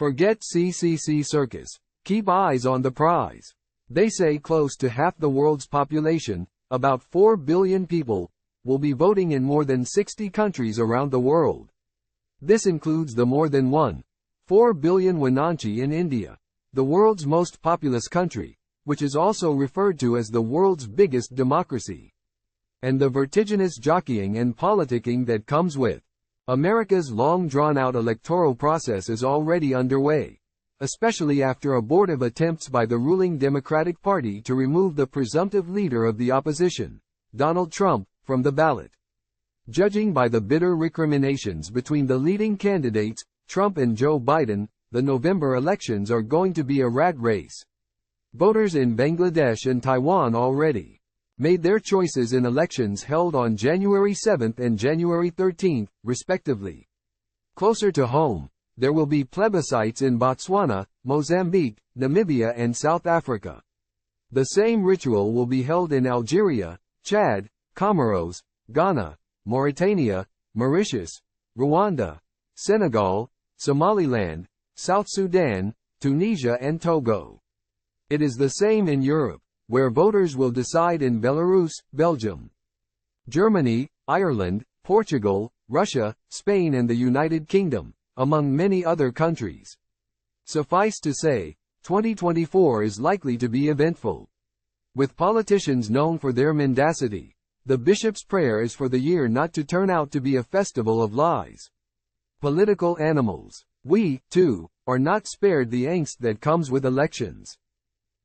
Forget CCC circus. Keep eyes on the prize. They say close to half the world's population, about 4 billion people, will be voting in more than 60 countries around the world. This includes the more than 1.4 billion wananchi in India, the world's most populous country, which is also referred to as the world's biggest democracy. And the vertiginous jockeying and politicking that comes with. America's long drawn-out electoral process is already underway, especially after abortive attempts by the ruling Democratic Party to remove the presumptive leader of the opposition, Donald Trump, from the ballot. Judging by the bitter recriminations between the leading candidates, Trump and Joe Biden, the November elections are going to be a rat race. Voters in Bangladesh and Taiwan already made their choices in elections held on January 7 and January 13, respectively. Closer to home, there will be plebiscites in Botswana, Mozambique, Namibia and South Africa. The same ritual will be held in Algeria, Chad, Comoros, Ghana, Mauritania, Mauritius, Rwanda, Senegal, Somaliland, South Sudan, Tunisia and Togo. It is the same in Europe, where voters will decide in Belarus, Belgium, Germany, Ireland, Portugal, Russia, Spain and the United Kingdom, among many other countries. Suffice to say, 2024 is likely to be eventful. With politicians known for their mendacity, the bishop's prayer is for the year not to turn out to be a festival of lies. Political animals. We, too, are not spared the angst that comes with elections.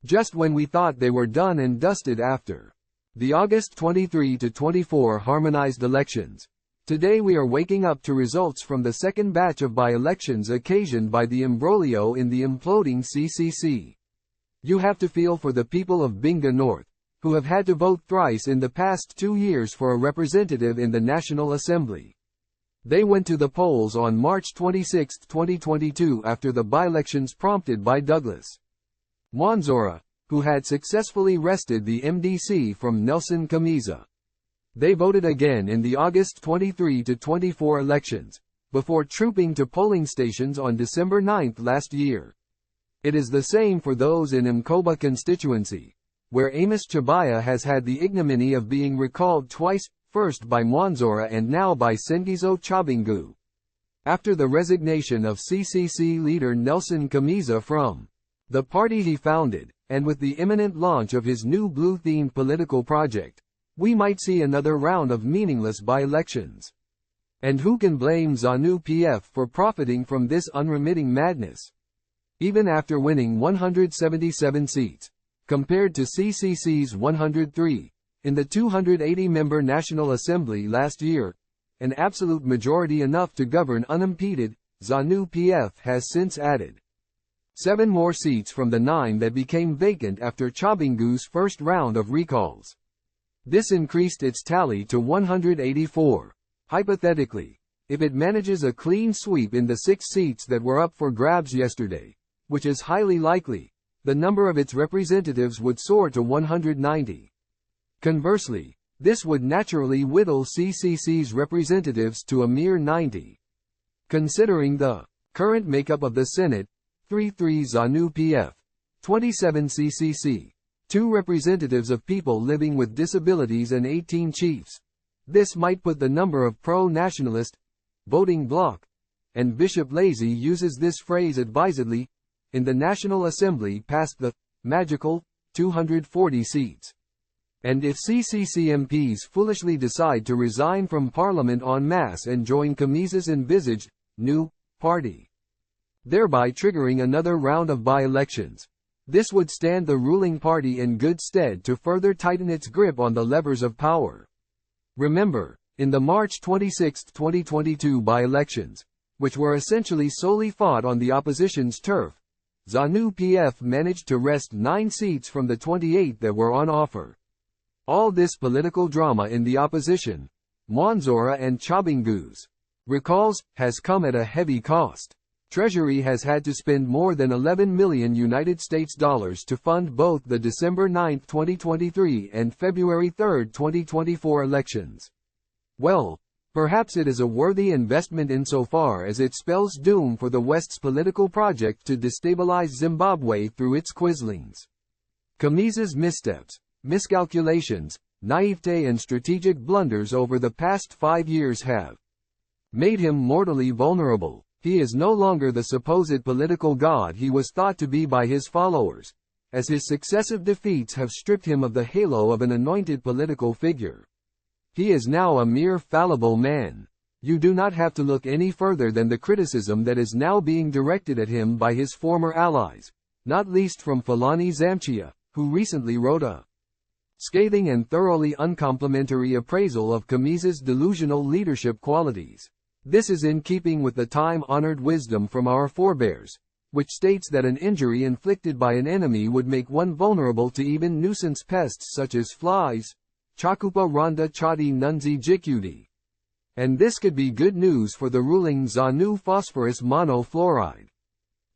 Just when we thought they were done and dusted after the August 23 to 24 harmonized elections, today we are waking up to results from the second batch of by-elections occasioned by the imbroglio in the imploding CCC. You have to feel for the people of Binga North, who have had to vote thrice in the past 2 years for a representative in the National Assembly. They went to the polls on March 26, 2022 after the by-elections prompted by Douglas Mwanzora, who had successfully wrested the MDC from Nelson Chamisa. They voted again in the August 23 to 24 elections, before trooping to polling stations on December 9 last year. It is the same for those in Mkoba constituency, where Amos Chabaya has had the ignominy of being recalled twice, first by Mwanzora and now by Sengizo Chabingu. After the resignation of CCC leader Nelson Chamisa from the party he founded, and with the imminent launch of his new blue-themed political project, we might see another round of meaningless by-elections. And who can blame ZANU-PF for profiting from this unremitting madness? Even after winning 177 seats, compared to CCC's 103, in the 280-member National Assembly last year, an absolute majority enough to govern unimpeded, ZANU-PF has since added 7 more seats from the 9 that became vacant after Chabingu's first round of recalls. This increased its tally to 184. Hypothetically, if it manages a clean sweep in the 6 seats that were up for grabs yesterday, which is highly likely, the number of its representatives would soar to 190. Conversely, this would naturally whittle CCC's representatives to a mere 90. Considering the current makeup of the Senate, 33 ZANU-PF, 27 CCC, 2 representatives of people living with disabilities and 18 chiefs, this might put the number of pro-nationalist voting bloc, and Bishop Lazy uses this phrase advisedly, in the National Assembly past the magical 240 seats. And if CCC MPs foolishly decide to resign from Parliament en masse and join Chamisa's envisaged new party, thereby triggering another round of by-elections, this would stand the ruling party in good stead to further tighten its grip on the levers of power. Remember, in the March 26, 2022 by-elections, which were essentially solely fought on the opposition's turf, ZANU-PF managed to wrest 9 seats from the 28 that were on offer. All this political drama in the opposition, Mwanzora and Chabingu's recalls, has come at a heavy cost. Treasury has had to spend more than $11 million to fund both the December 9, 2023 and February 3, 2024 elections. Well, Perhaps it is a worthy investment insofar as it spells doom for the West's political project to destabilize Zimbabwe through its quislings. Kamisa's missteps, miscalculations, naivete and strategic blunders over the past 5 years have made him mortally vulnerable. He is no longer the supposed political god he was thought to be by his followers, as his successive defeats have stripped him of the halo of an anointed political figure. He is now a mere fallible man. You do not have to look any further than the criticism that is now being directed at him by his former allies, not least from Fulani Zamchia, who recently wrote a scathing and thoroughly uncomplimentary appraisal of Kamisa's delusional leadership qualities. This is in keeping with the time-honored wisdom from our forebears, which states that an injury inflicted by an enemy would make one vulnerable to even nuisance pests such as flies, Chakupa Ronda Chati Nunzi Jikudi. And this could be good news for the ruling ZANU phosphorus monofluoride.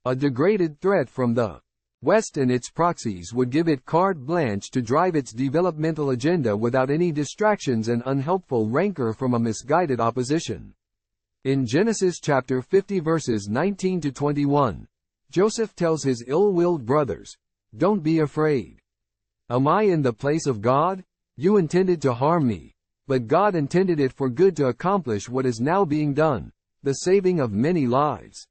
A degraded threat from the West and its proxies would give it carte blanche to drive its developmental agenda without any distractions and unhelpful rancor from a misguided opposition. In Genesis chapter 50 verses 19 to 21, Joseph tells his ill-willed brothers, "Don't be afraid. Am I in the place of God? You intended to harm me, but God intended it for good to accomplish what is now being done, the saving of many lives.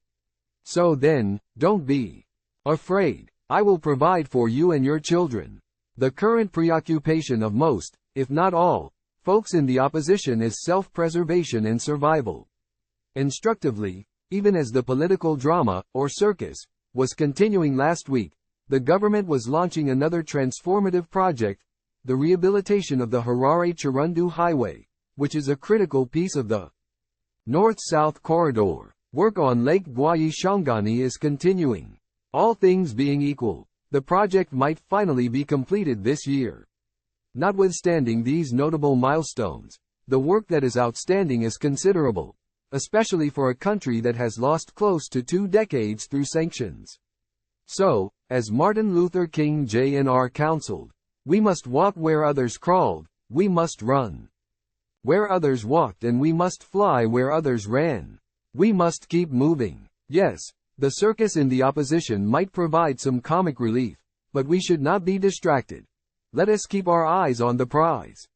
So then, don't be afraid. I will provide for you and your children." The current preoccupation of most, if not all, folks in the opposition is self-preservation and survival. Instructively, even as the political drama, or circus, was continuing last week, the government was launching another transformative project, the rehabilitation of the Harare-Chirundu Highway, which is a critical piece of the North-South Corridor. Work on Lake Gwayi-Shangani is continuing. All things being equal, the project might finally be completed this year. Notwithstanding these notable milestones, the work that is outstanding is considerable, especially for a country that has lost close to 2 decades through sanctions. So, as Martin Luther King Jr. counseled, we must walk where others crawled, we must run where others walked, and we must fly where others ran. We must keep moving. Yes, the circus in the opposition might provide some comic relief, but we should not be distracted. Let us keep our eyes on the prize.